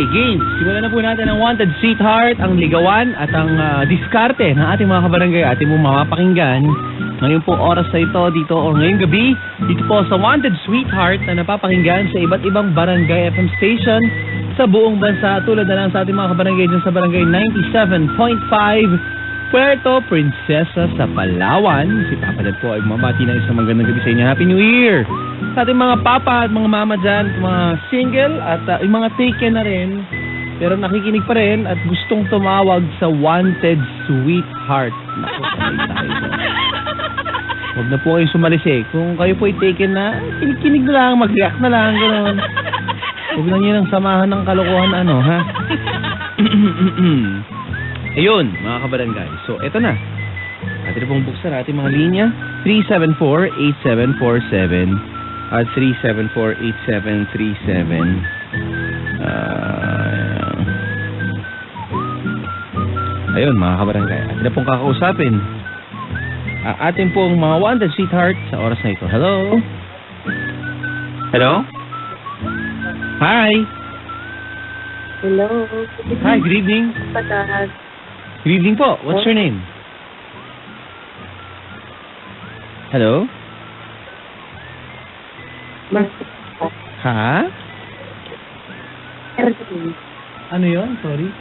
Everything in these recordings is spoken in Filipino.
Games. Simulan na po natin ang Wanted Sweetheart, ang ligawan at ang diskarte ng ating mga kabarangay. Ating mong mapapakinggan ngayon po oras na ito dito o ngayong gabi dito po sa Wanted Sweetheart na napapakinggan sa iba't ibang barangay FM station sa buong bansa, tulad na lang sa ating mga kabarangay dyan sa barangay 97.5 Puerto Princesa sa Palawan. Si Papa Dad po ay mamati ng isang magandang gabi sa inyo. Happy New Year! Sa ating mga papa at mga mama dyan, mga single at yung mga taken na rin, pero nakikinig pa rin at gustong tumawag sa Wanted Sweetheart. Naku, tayo. Huwag na po kayong sumalis eh. Kung kayo po ay taken na, kinig na lang, mag-react na lang, gano'n. Huwag na nyo nang samahan ng kalokohan ha? Ayun, mga kabarangay. So, eto na. Atin na pong buksan ating mga linya. 374-8747 at 374-8737. Ayun, mga kabarangay. Atin na pong kakausapin atin pong mga Wanted Sweetheart sa oras na ito. Hello? Hello? Hi! Hello. Hi, good evening. Patag. Good evening po. What's your name? Hello? Ha? Merlin. Ano yon? Sorry.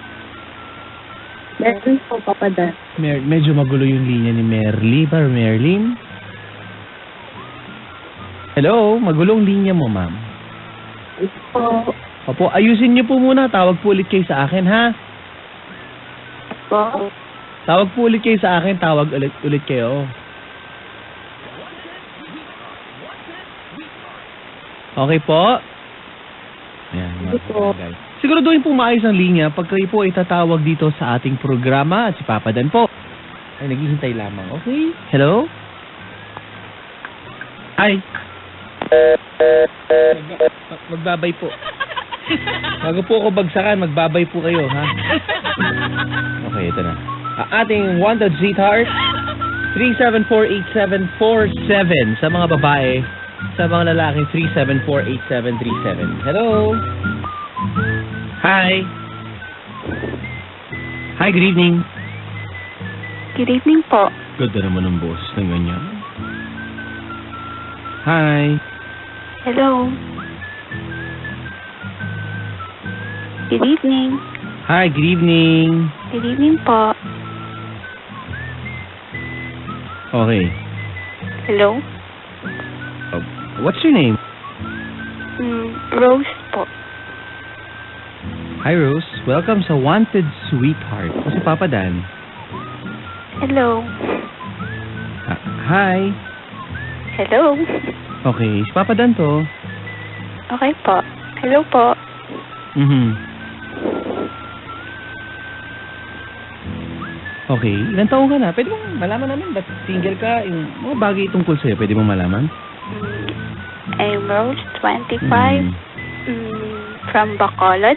Merlin po, Papa Dad. Medyo magulo yung linya ni Merly ba? Merlin? Hello? Magulong linya mo, ma'am. Po. Opo, ayusin niyo po muna. Tawag po ulit kayo sa akin, ha? Po. Tawag po ulit kayo sa akin. Tawag ulit kayo. Okay po? Ayan, mga kabarangay. Siguraduhin po maayos ang linya pag kayo po ay tatawag dito sa ating programa at si Papa Dan po ay naghihintay lamang. Okay? Hello? Hi. Magbabay po. Bago po ako bagsakan, magbabay po kayo, ha? Okay, ito na. Ating Wanted Sweetheart, 374-8747 sa mga babae, sa mga lalaki, 374-8737. Hello? Hi. Hi, good evening. Good evening po. Ganda naman ang boss ng ganyan. Hi. Hello. Good evening. Hi, good evening. Good evening po. Okay. Hello. What's your name? Rose po. Hi, Rose. Welcome sa Wanted Sweetheart. Ako si Papa Dan. Hello. Hi. Hello. Okay, si Papa Dan to. Okay po. Hello po. Okay, ilang taon ka na? Pwede mong malaman namin ba't single ka? Yung mga bagay tungkol sa'yo, pwede mong malaman? I'm Rose, 25, from Bacolod.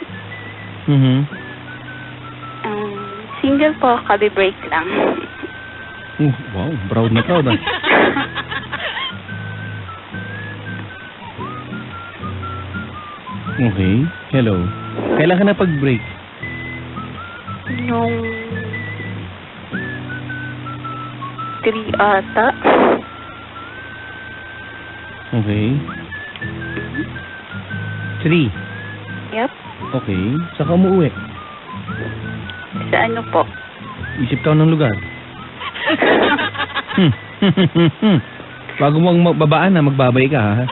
Single po, kabi-break lang. Wow, proud na proud. Okay, hello. Kailan ka na pag-break? Nung 3 ata. Okay. 3? Yep. Okay. Saka umuwi? Sa ano po? Isip ka ng lugar. Bago mo babaan na, magbabay ka, ha?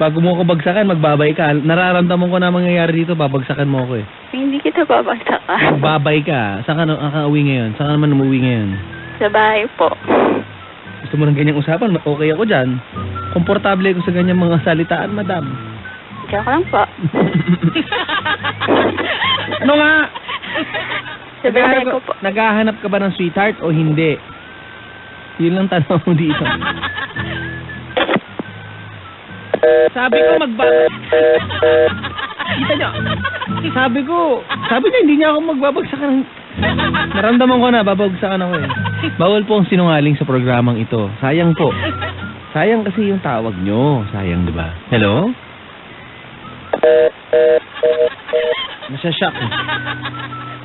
Bago mo ako bagsakan, magbabay ka. Nararamdaman ko na mangyayari dito, babagsakan mo ako eh. Hindi kita babagsakan. Magbabay ka. Saan ka uwi ngayon? Saan ka naman umuwi ngayon? Sa bahay po. Gusto mo ng ganyang usapan? Okay ako dyan. Komportable ako sa ganyang mga salitaan, madam. Joke lang po. Ano nga? Sa bahay ko po. Naghahanap ka ba ng sweetheart o hindi? Yun lang tanong mo dito. Sabi ko Kita nyo? Sabi niya hindi niya ako magbabagsakan. Naramdaman ko na, babagsakan ako eh. Bawal po ang sinungaling sa programang ito. Sayang po. Sayang kasi yung tawag nyo. Sayang, di ba? Hello? Nasashock eh.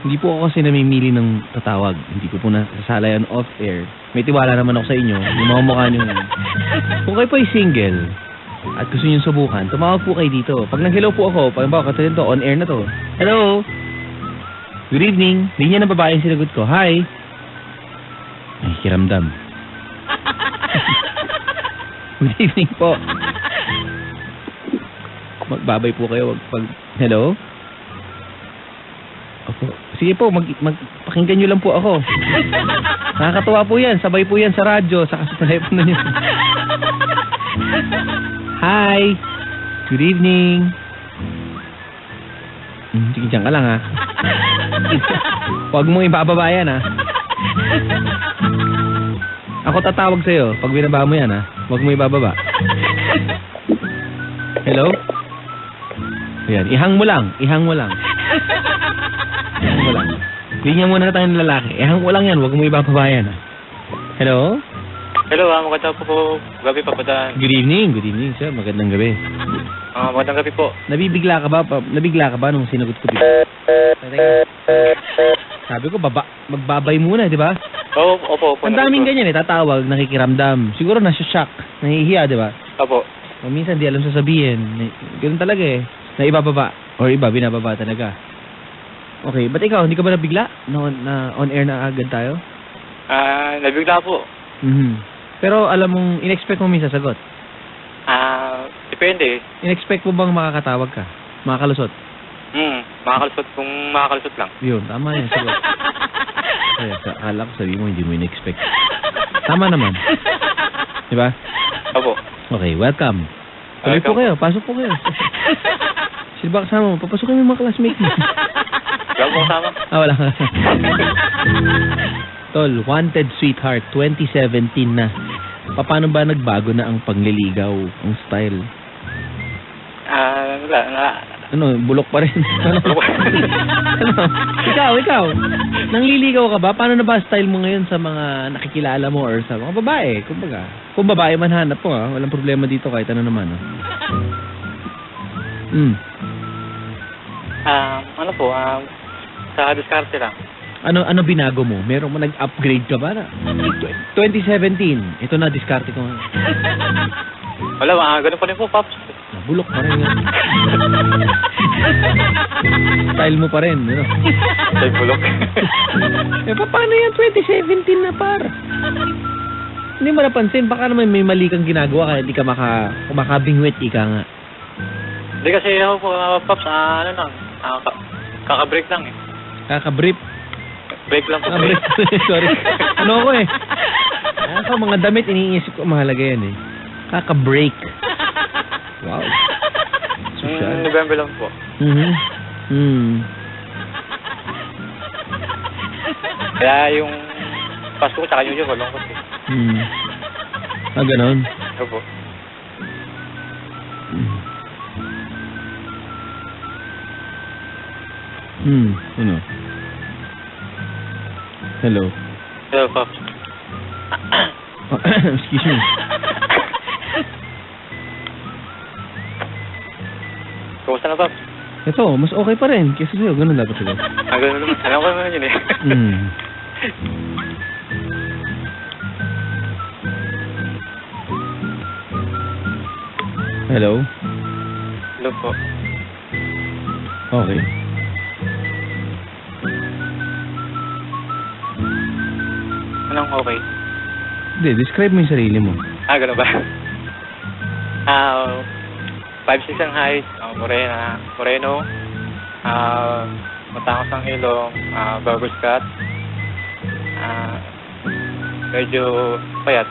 Hindi po ako kasi namimili ng tatawag. Hindi ko po nasasala yan off-air. May tiwala naman ako sa inyo. Yung mga mukha nyo ngayon. Kung kayo po ay single at gusto nyo subukan, tumawag po kayo dito. Pag nag-hello po ako, pag katulad to, on air na to. Hello! Good evening. Linya ng babae yung sinagot ko. Hi! Ay, kiramdam. Good evening po. Magbabay po kayo pag hello? Opo. Sige po, pakinggan nyo lang po ako. Nakakatawa po yan. Sabay po yan sa radyo, sa telepono nyo. Hi! Good evening. Sige, dyan ka lang ha. Huwag mong ibababa yan ha. Ako tatawag sa'yo pag binaba mo yan ha. Huwag mo ibababa. Hello? Ayan, ihang mo lang. Ihang mo lang. Ihang mo lang. Linya muna na tayo ng lalaki. Ihang mo lang yan. Huwag mo ibababa yan ha. Hello? Hello, magandang po gabi papadaan. Good evening. Good evening sir. Magandang gabi. Magandang gabi po. Nabibigla ka ba? Nabigla ka ba nung sinagot ko dito? Sabi ko, magbabay muna, di ba? Opo. Ang daming ganyan eh, tatawag, nakikiramdam. Siguro nasa-shock, nahihiya, di ba? Opo. O minsan di alam sasabihin. Ganun talaga eh. Na ibababa. Or iba, binababa talaga. Okay, ba't ikaw, hindi ka ba nabigla? Na on air na agad tayo? Nabigla po. Pero alam mong, in-expect mo minsan sagot? Depende. In-expect mo bang makakatawag ka? Makakalusot? Makakalusot kung makakalusot lang. Yun, tama yan, sagot. Kaya, akala ko sabi mo, hindi mo in-expect. Tama naman. Diba? Opo. Okay, welcome. Tuloy po kayo, pasok po kayo. Sino ba kasama mo? Papasukin mo yung mga classmate mo. Wala po kasama? Wala ka. Tol, Wanted Sweetheart, 2017 na. Paano ba nagbago na ang pangliligaw, ang style? Ano, bulok pa rin. Ano? Ikaw. Nangliligaw ka ba? Paano na ba style mo ngayon sa mga nakikilala mo or sa mga babae? Kumbaga, kung babae man hanap po walang problema dito kahit ano naman. Sa diskarte lang. Ano binago mo? Meron mo nag-upgrade ka ba na? 2017, ito na diskarte ko. Wala, ganun pa rin po, Pops. Bulok pa rin nga. Style mo pa rin, ano? Style bulok. Paano yan 2017 na par? Hindi mo napansin, baka naman may mali kang ginagawa kaya hindi ka makabingwit, ika nga. Hindi kasi ako po, Pops, kaka-break lang eh. Kaka-brief? Break lang po. Break. Sorry. Ano ako eh? Ako, mga damit, iniisip ko, mahalaga yan eh. Kaka-break. Wow. November lang po. Kaya yung Pasko ko tsaka New Year, walang kasi. Ganon? Opo. Ano? Hello? Hello, Pops. Excuse me. Kumusta na, Pops? Ito, mas okay pa rin. Kasi sa'yo, ganun dapat sa'yo. Ganun naman. Alam ko naman yun eh. Hello? Hello po. Okay. Anong okay? Hindi, describe mo yung sarili mo. Ganun ba? 5'6" ang height, moreno, matangos ang ilong, barber cut, medyo payat.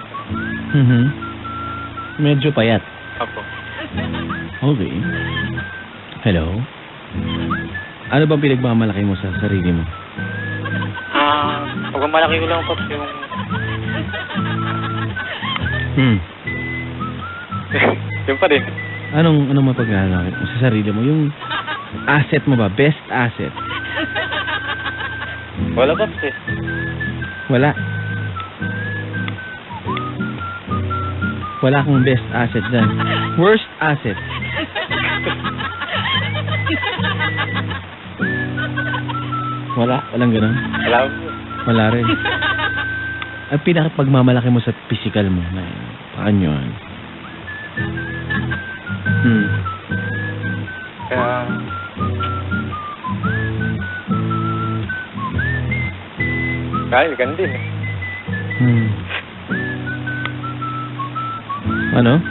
Medyo payat. Opo. Okay. Hello? Ano bang pinagmamalaki mo sa sarili mo? Pag malaki ko lang po yung... Yung pa rin. Anong mapaglalaki mo sa sarili mo? Yung asset mo ba? Best asset? Wala, Pops eh. Wala. Wala kang best asset dyan. Worst asset. Walang ganun. Alam mo. Wala rin. Ang pinakapagmamalaki mo sa physical mo na paano yun? Kaya, ganun din eh. Ano?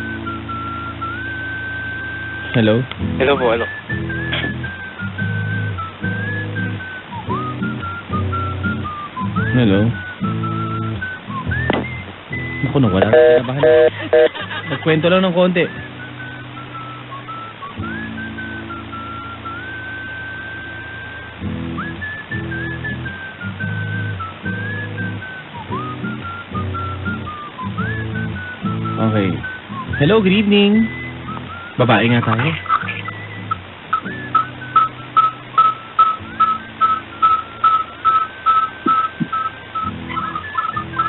Hello? Hello po, hello. Hello? Naku, wala na kinabahan. Nagkwento lang ng konti. Okay. Hello, good evening. Babae nga tayo.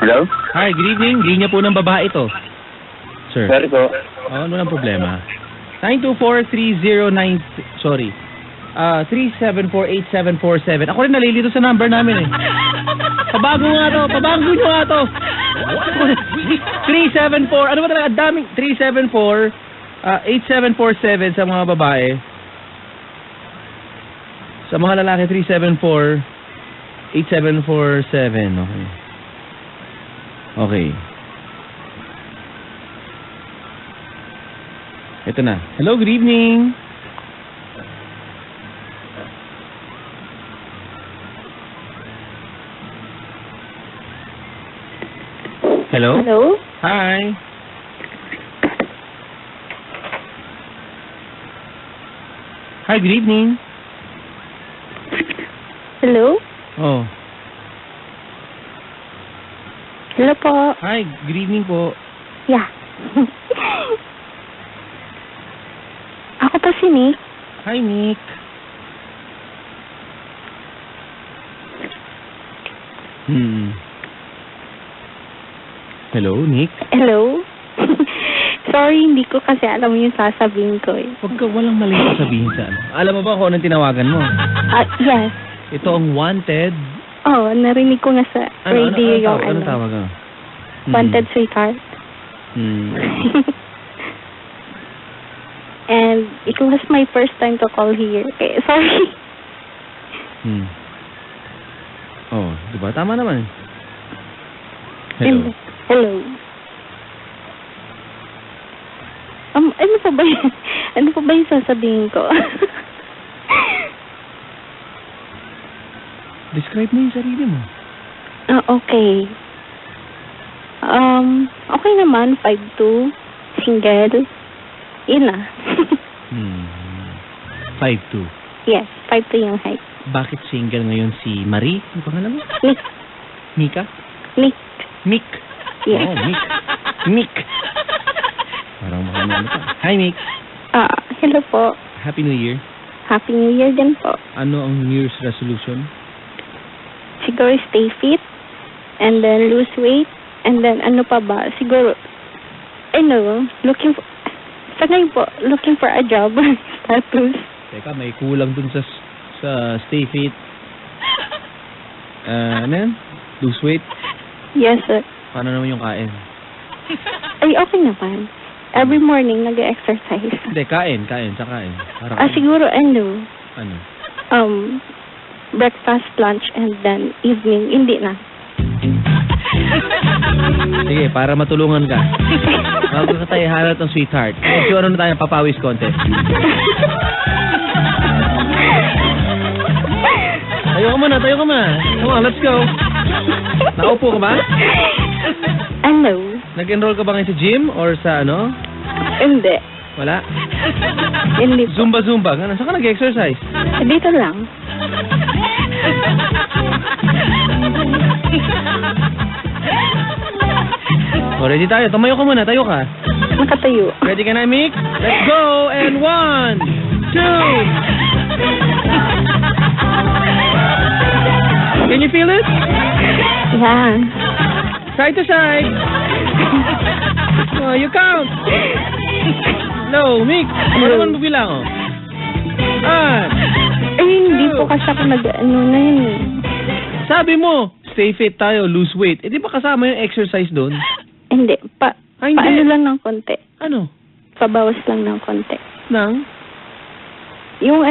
Hello? Hi, good evening. Linya po ng babae to. Sir. Sorry po. Ano lang problema? 924-3090... Sorry. 374-8747. Ako rin nalilito sa number namin eh. Pabago nga to. Pabago nyo nga to. 374. Ano ba talaga? Daming 374-8747 sa mga babae. Sa mga lalaki, 374-8747. Okay. Okay. Ito na. Hello, good evening. Hello? Hello? Hi. Hi, good evening. Hello? Oh. Hello po. Hi, good evening po. Yeah. Ako po si Nick. Hi, Nick. Hello, Nick? Hello? Sorry, hindi ko kasi alam yung sasabihin ko eh. Huwag ka walang mali sabihin sa ano. Alam mo ba kung anong tinawagan mo? Yes. Ito ang wanted. Oh, narinig ko nga sa radio yung Anong tawag ka? Wanted Sweetheart. And it was my first time to call here. Eh, sorry. Oh, di ba? Tama naman. Hello. Hello. Ano pa ba yun? Ano pa ba yung sasabihin ko? Describe mo yung sarili mo. Okay. Okay naman, 5'2", single. Yun na. 5'2". Yes, 5'2" yung height. Bakit single ngayon si Marie? Ano pangalan mo? Nick. Mika? Nick. Mick. Yes. Oh, Mick. Mick. Parang makano pa. Hi, Mick. Hello po. Happy New Year. Happy New Year din po. Ano ang New Year's resolution? Siguro stay fit, and then lose weight, and then ano pa ba? Siguro, looking for a job. Status. Teka, may kulang dun sa stay fit. Ano yan? Lose weight? Yes, sir. Paano naman yung kain? Ay, okay naman. Every morning, nag-exercise. Hindi, kain. Parang Siguro, ano? Breakfast, lunch, and then evening. Hindi na. Sige, para matulungan ka. Bago ka tayo hanap ng sweetheart. Medyo ano na tayo, papawis konti. Tayo ka muna. Come on, let's go. Nakaupo ka ba? Ano? Nag-enroll ka ba ngayon sa gym or sa ano? Hindi. Wala? Hindi po. Zumba. Saan ka nag-exercise? Dito lang. O, ready tayo. Tumayo ka muna. Tayo ka. Nakatayo. Ready ka na, Mick? Let's go! And 1, 2... Can you feel it? Yeah. Side to side. Oh, you count. No, Mick. Ano naman mo bilang, oh? Hindi po kasi ako nag-ano na yun eh. Sabi mo, stay fit tayo, lose weight. Eh, di ba kasama yung exercise doon? Hindi. Hindi. Paano lang ng konti. Ano? Pabawas lang ng konti. Nang? Yung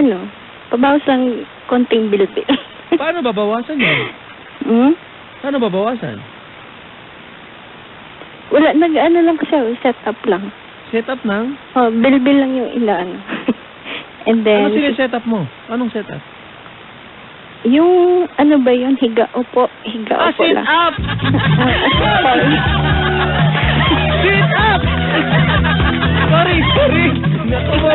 pabawas lang konting bilbil. Paano babawasan yun? Paano babawasan? Wala, nag-ano lang kasi set up lang. Set up ng? Oh, bilbil lang yung inaano. And then, Ano sila-set up mo? Anong set up? yung ano ba yun? Higa upo sit lang. up! Sorry. Sit up! Sorry. Naku mo.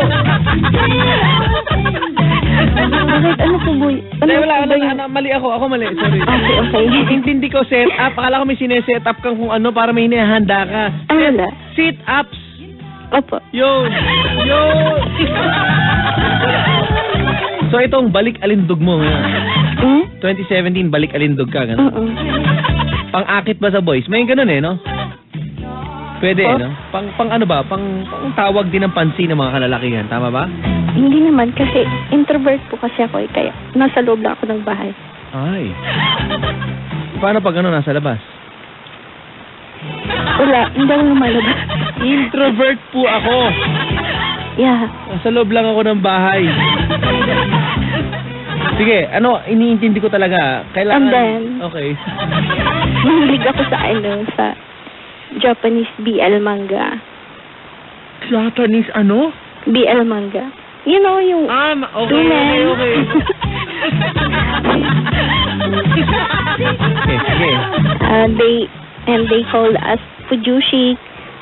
Bakit? Ano po ba yun? Hindi, wala. Mali ako. Ako mali. Sorry. Okay. Intindi ko set up. Akala ko may sineset up kang kung ano para may hinahanda ka. Wala. Sit ups. Opo. Yun. So itong balik alindog mo ngayon. 2017, balik alindog ka. Ganun. Pang-akit ba sa boys? May ganun no? Pwede, no? Pang ano ba? Pang tawag din ng pansin ng mga kalalakihan. Tama ba? Hindi naman kasi introvert po kasi ako kaya nasa loob lang ako ng bahay. Ay. Paano pag nasa labas? Wala, hindi ako lumalabas. Introvert po ako. Yeah. Nasa loob lang ako ng bahay. Sige, iniintindi ko talaga. Kailangan... And then, okay. mahilig ako sa Japanese BL manga. Japanese BL manga. You know, yung... Okay. Okay. They call us Fujushi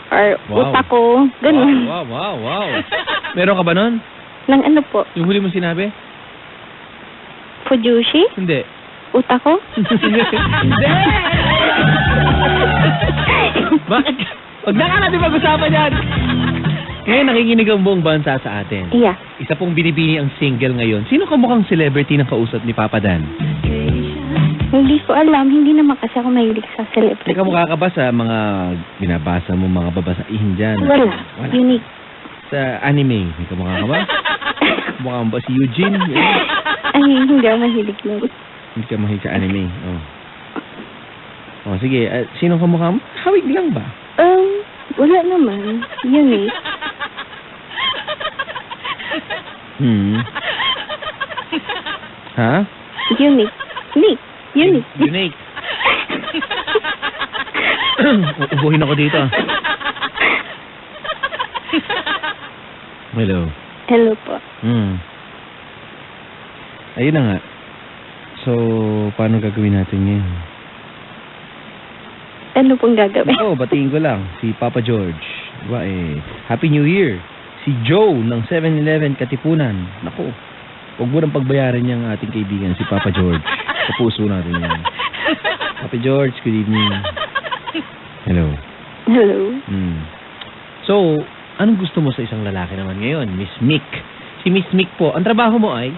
or Wow. Utako. Ganun. Wow. Meron ka ba nun? Nang ano po? Yung huli mo sinabi? Fujushi? Hindi. Utako? Hindi! Bakit? Huwag na ka natin pag-usapan yan! Ngayon, nakikinig ang buong bansa sa atin. Yeah. Isa pong binibini ang single ngayon. Sino ka mukhang celebrity ng kausap ni Papa Dan? Hindi ko alam. Hindi naman kasi ako mahilig sa celebrity. Teka, mukha ka ba sa mga binabasa mo, mga babasahin dyan? Wala. Unique. Sa anime, may kamukha ka ba? Mukha mo ba si Eugene? Ay, hindi ako mahilig nun. Hindi ka mahilig sa anime. Oh, sige. Sino ka mukha mo? Hawig lang ba? Wala naman. Unique. Ha? Unique. Unique. Ubuhin ako dito. Hello. Hello po. Ayun na nga. So, paano gagawin natin ngayon? Ano pong gagawin? Batiin ko lang. Si Papa George. Diba Happy New Year. Si Joe ng 7-Eleven Katipunan. Naku. Huwag mo nang pagbayaran niyang ating kaibigan, si Papa George. Sa puso natin yan. Papa George, good evening. Hello. So, anong gusto mo sa isang lalaki naman ngayon? Miss Mick. Si Miss Mick po, ang trabaho mo ay?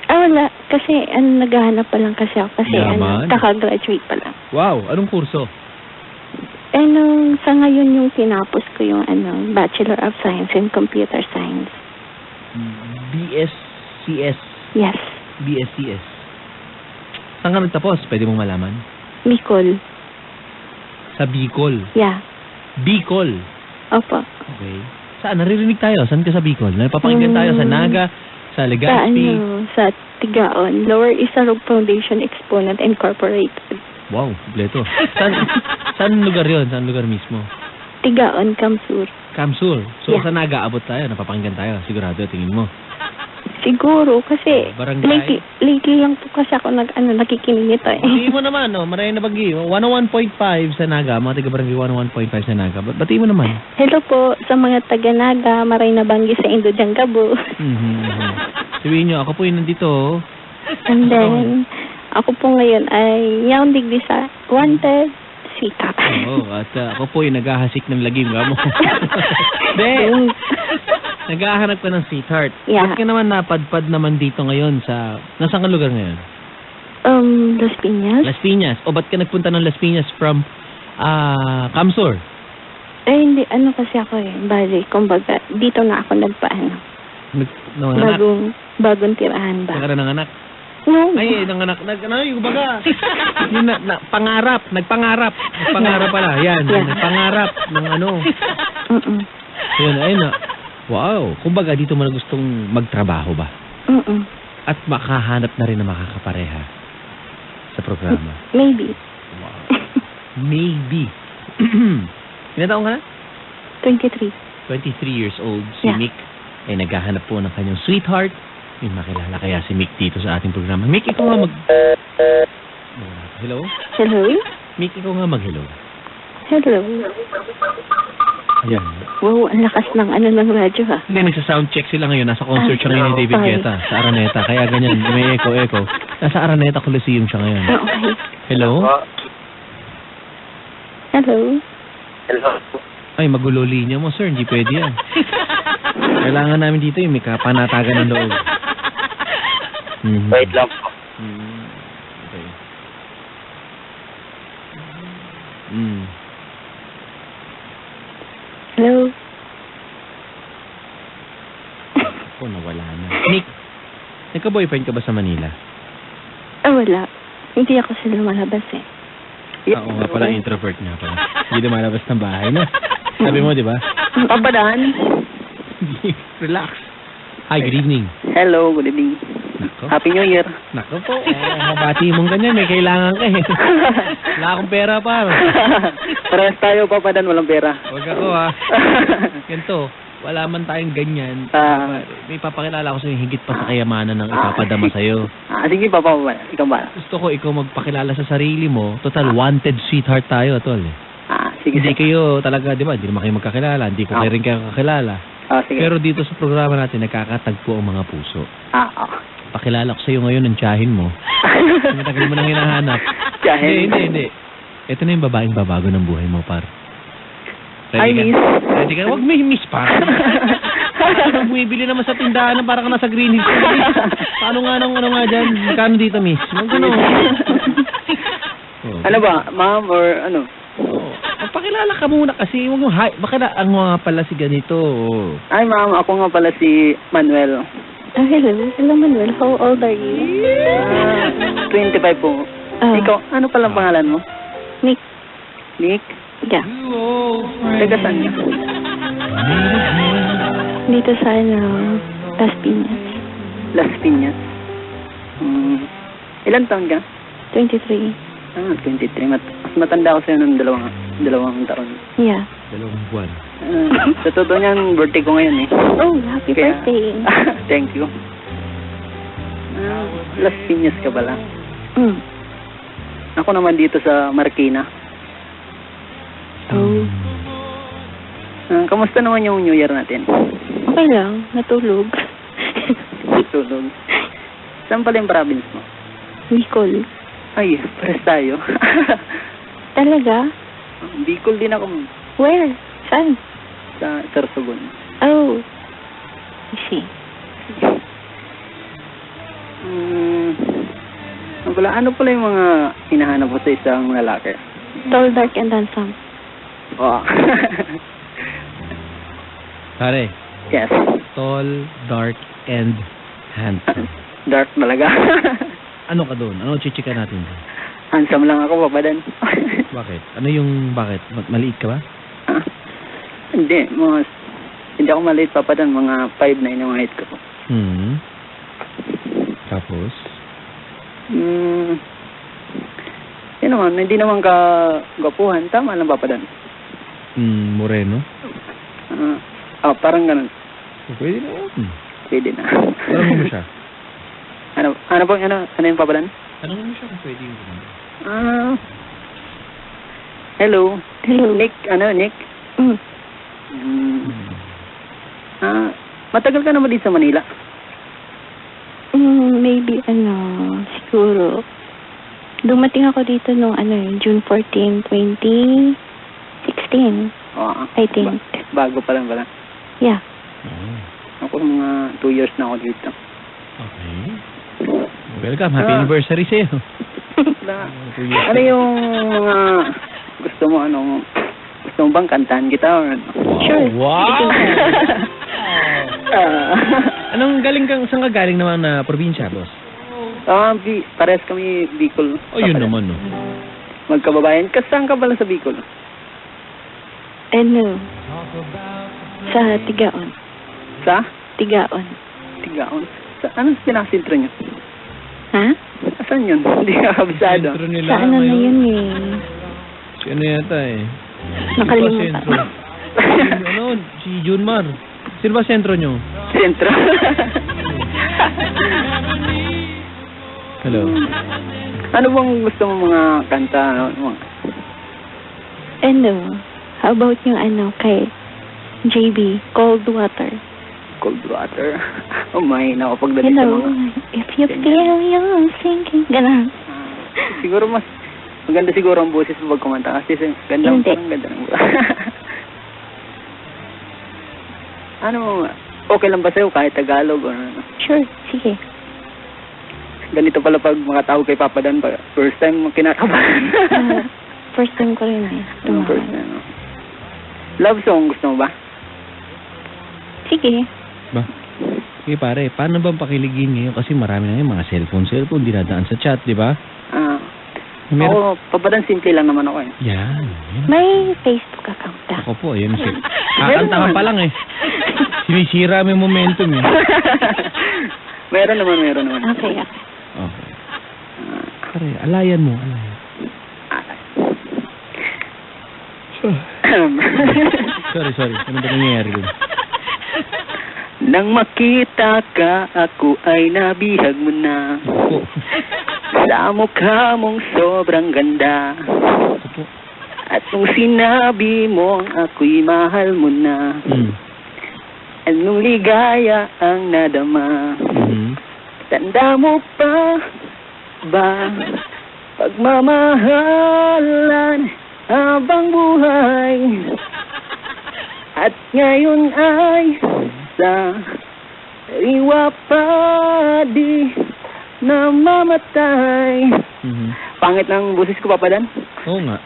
Wala. Kasi, naghahanap pa lang kasi ako. Kasi, Yaman. kaka-graduate pa lang. Wow, anong kurso? Sa ngayon yung tinapos ko yung, Bachelor of Science in Computer Science. BSCS. Yes. BSCS. Saan ka nagtapos? Pwede mong malaman? Bicol. Sa Bicol. Yeah. Bicol. Opo. Okay. Saan? Naririnig tayo? Saan ka sa Bicol? Napapakinggan tayo sa Naga, sa Legazpi. Sa Tigaon. Lower Isarog Foundation Exponent Incorporated. Wow, kompleto. Saan lugar yun? Saan lugar mismo? Tigaon, Kamsur. Kamsur. So, Yeah. sa Naga, abot tayo. Napapakinggan tayo. Sigurado, tingin mo. Siguro, kasi Barangay. lately lang po kasi ako nakikinig nito eh. Batiin mo naman, Maraming nabagi. 101.5 sa Naga. Mga taga-barangay 101.5 sa Naga. Batiin mo naman. Hello po sa mga taga-Naga, maray na banggi sa Indo Janggabu. Sabihin nyo, ako po yung nandito. And then, ako po ngayon ay Yaon Digdi sa Wanted Sita. At ako po yung naghahasik ng lagim. Gamo. Naghahanap ka ng sweetheart. Yeah. Ba't ka naman napadpad naman dito ngayon sa... Nasaan ka lugar ngayon? Las Piñas. Las Piñas. O ba't ka nagpunta ng Las Piñas from Kamsur? Hindi, kasi ako bali, kumbaga, dito na ako nagpaano. Nanganak. Bagong tirahan ba? Nanganak. No. Ay, nanganak. Yung baga. Yung pangarap. Nagpangarap pala. Yan. Yeah. Nagpangarap ng ano. Yun, ayun na. Wow. Kumbaga, dito mo na gustong magtrabaho ba? At makahanap na rin na makakapareha sa programa. Maybe. Wow. Maybe. Ilan taong ka na? 23. 23 years old. Si Yeah. Mick ay naghahanap po ng kanyang sweetheart. May makilala kaya si Mick dito sa ating programa. Mick, ikaw nga Hello? Hello? Mick, ikaw nga mag-hello. Hello? Ayan. Wow, ang lakas ng ng radyo ha. Hindi, nagsa-sound check sila ngayon. Nasa concert siya ngayon ni David sorry. Guetta sa Araneta. Kaya ganyan, may echo. Nasa Araneta Coliseum siya ngayon. Okay. Hello? Hello? Hello. Ay, magulo linya mo, sir. Hindi pwede yan. Kailangan namin dito yung may kapanatagan ng loob. Wait lang po. Okay. Hello? Ako, nawala na. Nick, nagka-boyfriend ka ba sa Manila? Wala. Hindi ako sila lumalabas eh. Oo nga pala, introvert nga pala. Hindi lumalabas ng bahay na. Sabi mo, di ba? Papadaan. Relax. Hi, good evening. Hello, good evening. Nako. Happy New Year. Nako po. Mabati mong ganyan. May kailangan ka eh. Wala akong pera pa. Parehas tayo, papadaan, walang pera. Huwag ako ha. Ganito. Wala man tayong ganyan. May papakilala ko sa'yo higit pa sa kayamanan ng ipapadama sa'yo. Sige, papa, ikaw ba? Gusto ko ikaw magpakilala sa sarili mo. Total, wanted sweetheart tayo, tol. Sige. Hindi kayo talaga, di ba? Hindi naman kayo magkakilala. Hindi ko kayo rin kayo kakilala. Sige. Pero dito sa programa natin, nakakatagpo ang mga puso. Pakilala ko sa'yo ngayon ang tiyahin mo. Matagal mo nang hinahanap. Tiyahin? Hindi. Ito na yung babaeng babago ng buhay mo, par. Hi, miss. Ready ka? Huwag may miss, par. Parang bumibili naman sa tindahan na parang ka nasa Green Hills. Paano nga nga dyan? Magkano dito, miss? Magkano? Ano ba? Ma'am or ano? Pakilala ka muna kasi. Huwag mo, baka ang mga pala si ganito. Ay, ma'am. Ako nga pala si Manuel. Hello? Hello, Manuel. How old are you? 25 po. Ikaw, ano palang pangalan mo? Nick. Nick? Yeah. Taga saan niya? Dito sa Las Piñas. Las Piñas. Ilan taon ka? 23. 23. Mas matanda ko sa'yo ng dalawang taon. Yeah. 2 buwan. Sa totoo niyan, birthday ko ngayon eh. Oh, happy birthday. Thank you. Las Piñas ka pala. Ako naman dito sa Marikina. Oh. Kamusta naman yung New Year natin? Okay lang. Natulog. Tulog. Saan pala yung province mo? Bicol. Ay, pares tayo. Talaga? Bicol din ako. Where? Saan? Sa Sorsogon. Oh. I see. Ano pala yung mga hinahanap mo sa isang lalaki? Tall, dark, and handsome. Wow. Pare, Yes. tall, dark, and handsome. Dark talaga. Ano ka doon? Ano chichika natin? Handsome lang ako, papadan. Bakit? Bakit? Maliit ka ba? Hindi ako maliit, papadan. Mga 5'9" yung height ko. Tapos? Yun naman, hindi naman gapuhan. Tama lang, papadan. Moreno? Parang ganun. Pwede na. Pwede na. Tanongin mo siya. Ano yung papadan? Tanongin mo siya kung pwede yung ganun. Hello. Hello. Nick? Nick? Matagal ka naman dito sa Manila? Maybe, siguro. Dumating ako dito nung, June 14, 2016. I think. Bago pa lang pala. Yeah. Ako mga 2 years na ako dito. Okay. Welcome. Happy anniversary sa'yo. Ano yung mga gusto mo, gusto mo bang kantahan kita or ano? Sure. Wow! Saan ka galing naman na probinsya, boss? Parehas kami Bicol. Oh, yun naman, no. Magkababayan. Saan ka pala sa Bicol? Ano? Sa Tigaon. Sa? Tigaon. Tigaon. Anong pinakasintro nyo? Ha? Saan yun? Hindi ka kabisado. Sentro nila Sa ano na ngayon. yun eh? Si ano yata eh. Nakalimutan. Sino ba sentro? Si Junmar. Sino ba sentro nyo? Sentro. Hello. Ano bang gusto mo mga kanta? Ano? How about yung ano kay JB, Cold Water? Cold water. Oh my, nakapagdating You sa know, mga... if you feel you're sinking. Ganun. Siguro maganda siguro ang boses mo pag kumanta kasi ganda Hindi. parang ganda ng ano, okay lang ba sa'yo kahit Tagalog o ano? Sure, sige. Ganito pala pag makatawag kay Papa Dan pa. First time kinakabahan. First time ko rin eh. Anong first Tumawag. time? Love song gusto mo ba? Sige. Ba? Okay pare, paano ba pakiligin ngayon? Kasi marami na ngayon mga cellphone, dinadaan sa chat, di ba? Ako, Papa Dan, simple lang naman ako eh. Yan. May Facebook account Ako po, yan si... Meron Kakanta ka naman. pa lang eh. Sinisira mo yung momentum eh. meron naman. Okay. Okay. Pare, alayan mo, alayan. Sorry. Ano ba nangyayari dun? Nang makita ka, ako ay nabihag mo na. Opo. Sa mukha mong sobrang ganda. Opo. At nung sinabi mo, ako'y mahal mo na. Anong ligaya ang nadama. Tanda mo pa ba pagmamahalan habang buhay? At ngayon ay sa iwa pa di na mamatay. Pangit ng busis ko, Papa Dan. Oo nga.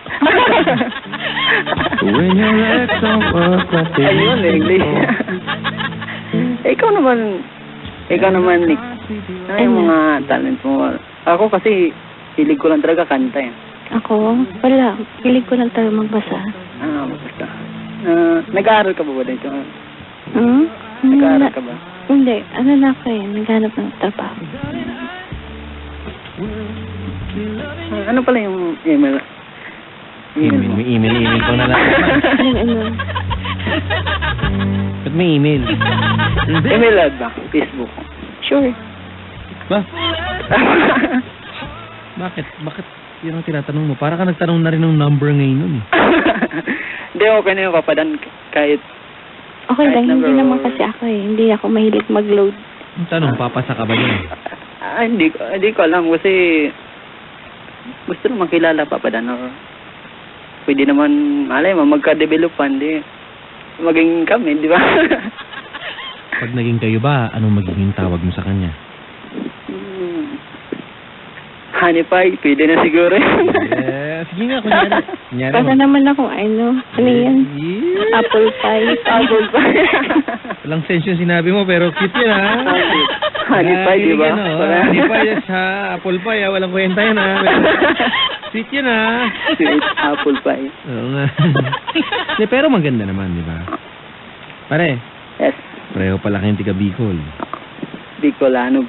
Ayun, English. Ikaw naman, Nick. Ano yung mga talent mo? Ako kasi, hilig ko lang talaga kanta eh. Ako? Wala. Hilig ko lang talaga magbasa. Basta. Nag-aaral ka ba dito? Hmm? Nag-aaral ka ba? Hindi. Ano na ako eh. Naghanap ng trabaho. Ano pala yung email? May email ko na lang. Ano? Ba't may email? Email ad ba? Facebook. Sure. Ba? Bakit yun ang tinatanong mo? Para ka nagtanong na rin ng number ngayon nun eh. Hindi, okay na yung Papa Dan kahit Okay lang. Kahit Hindi number naman or- kasi ako eh. Hindi ako mahilig mag-load. Ang tanong, papasa ka ba dyan? hindi ko alam kasi gusto naman kilala Papa Dan or pwede naman malay mo magka-develop pa hindi maging kami, di ba? Pag naging kayo ba, anong magiging tawag mo sa kanya? Honey pie, pwede na siguro. Sige nga, kunyari Para naman ako, ano yan? Yeah. Apple pie. Apple pie. Walang sense yung sinabi mo, pero cute yun ha. Honey pie, di ba? Honey pie sa apple pie ha. Walang kwenta yun ha. Sweet yun ha. Sweet apple pie. Oo nga. De, pero maganda naman, di ba? Pare, Yes. pareho pala kayong tiga Bicol. Bicolana.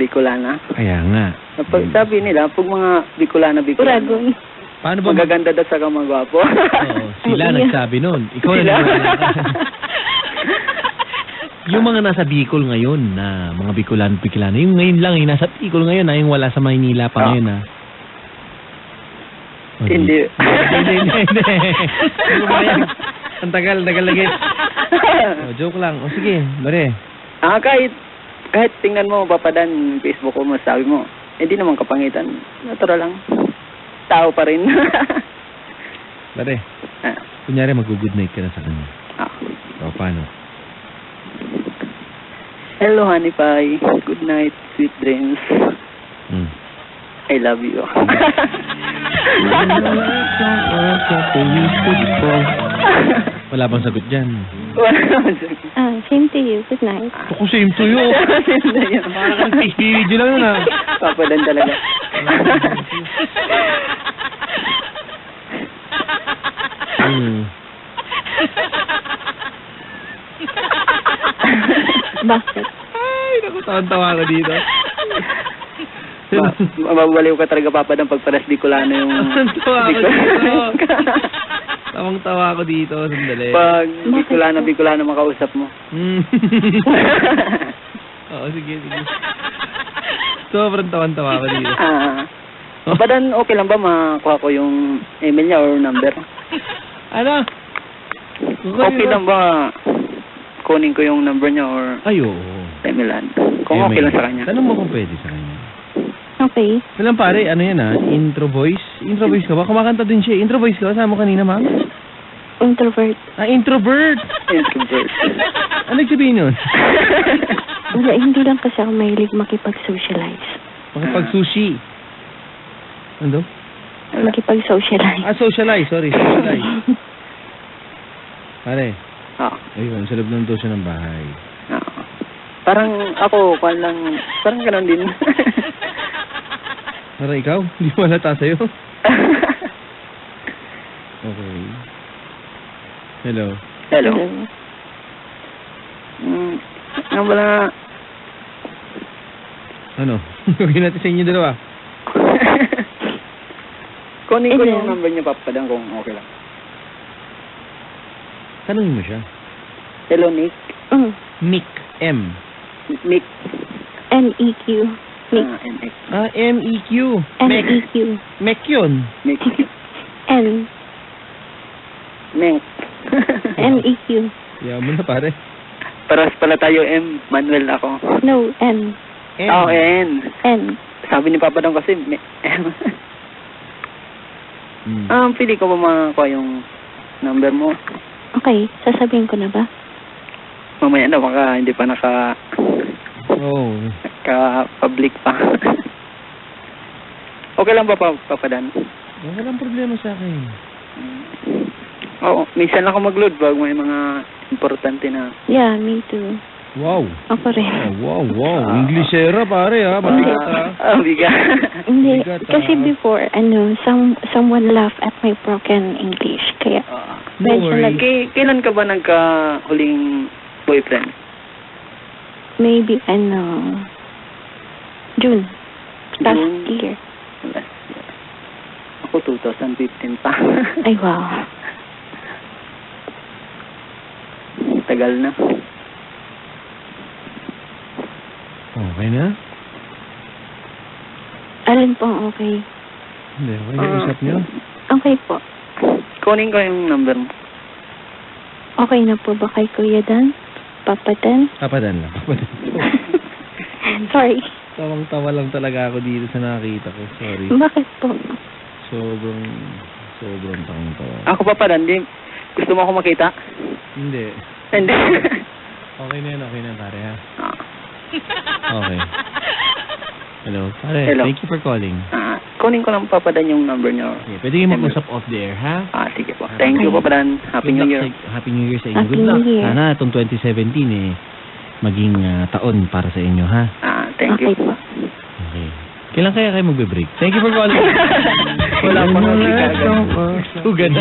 Kaya nga. Sabi nila, pag mga Bicolana. Uragon. Paano ba? Magaganda daw sa kamagwapo. Oo, sila nagsabi nun. Ikaw na nagwala ka. Yung mga nasa Bicol ngayon na mga Bicolano, yung ngayon lang, yung nasa Bicol ngayon na yung wala sa Maynila pa ngayon na. Hindi. Hindi. Ano ba yan? Ang tagal lagi. Joke lang. O sige, bare. Kahit tingnan mo, Papa Dan, Facebook ko, masabi mo, hindi naman kapangitan. Natural lang. Tao pa rin. Bare, kunyari mag-good night ka na sa kanya. O, paano? Hello, honey pie. Good night, sweet dreams. I love you. Wala bang sagot dyan? Wala naman sa'yo. Same to you. Good night. Ako same to you. Parang kang face video lang yun ah. Papa Dan talaga. Bakit? Ay, naku, tawan-tawa ko dito. Mababaliw ka talaga, Papa Dan, pag paras Bicolano yung... Tawa ko dito. Tawang-tawa ko dito. Sandali. Pag Bicolano makausap mo. Oo, sige. Sobrang tawan-tawa ko dito. Papa Dan, okay lang ba makuha ko yung email niya or number? Ano? Okay lang ba kunin ko yung number niya or Ay, oo. emailan? Kung okay lang sa kanya. Tanong mo kung pwede sa kanya. Okay. Walang pare, ano yan intro voice? Intro voice ka ba? Kumakanta din siya. Intro voice ka ba? Sama mo kanina, ma'am? Introvert. Introvert! Introvert. Ano nagsabihin yun? Wala, hindi lang kasi ako mahilig makipag-socialize. Makipag-sushi. Ano? Makipag-socialize. Socialize. Sorry, socialize. Pare, Oo. ayun, sa loob ng dosa ng bahay. Oo. Parang ako, parang gano'n din. Para ikaw? Hindi mo halata sa'yo? Okay. Hello. Hello. Nga wala. Ano? Gawin natin sa inyo dalawa. Kunin ko Hello. yung number niya, Papa Dan, kung okay lang. Tanungin mo siya. Hello, Nick. Mick. M. Nick. N-E-Q. Nick. Nick. M-E-Q. Mek. N-E-Q. Mek yun. Nick. N. Nick. N-E-Q. Yaman na pare. Paras pala tayo, M. Manuel ako. No, N. M. Oh, N. N. Sabi ni Papa Dan kasi, M. Pili ko ba makakuha yung number mo? Okay, sasabihin ko na ba? Mamaya na, baka hindi pa Oh. naka-public pa. Okay lang ba, Papa Dan? Walang problema sa akin. Oo, minsan lang ako mag-load pag may mga importante na... Yeah, me too. Wow. Ako rin. Wow. Englishera pare ha. Mabigat ha. bigat. Hindi, Bigat, kasi before, someone laughed at my broken English. Kaya, No medyo worries. Kailan ka ba nagka-huling boyfriend? maybe, June. Last June? year. Last year. Ako 2015 pa. Ay, wow. Tagal na. Okay na? Alin po, okay. Hindi, okay na usap niyo. Okay po. Kunin ko yung number mo. Okay na po ba kay Kuya Dan? Papa Dan? Papadan lang. Sorry. Tawang-tawa lang talaga ako dito sa nakita ko. Sorry. Bakit po? Sobrang tawang-tawa. Ako pa pala, hindi. Gusto mo ako makita? Hindi. Hindi. Okay na pare ha. Ah. Okay. Hello, pare. Hello. Thank you for calling. Kunin ko lang papadan yung number niyo. Okay, pwede kayo mag-usap off the air, ha? Sige po. Thank you, Papadan. Happy Good New luck Year. Happy New Year sa inyo. Happy Good luck. New Year. Sana itong 2017 maging taon para sa inyo, ha? Thank you. Okay po. Okay. Kailan kaya kayo magbe-break? Thank you for calling. Wala pa nga. Sugan.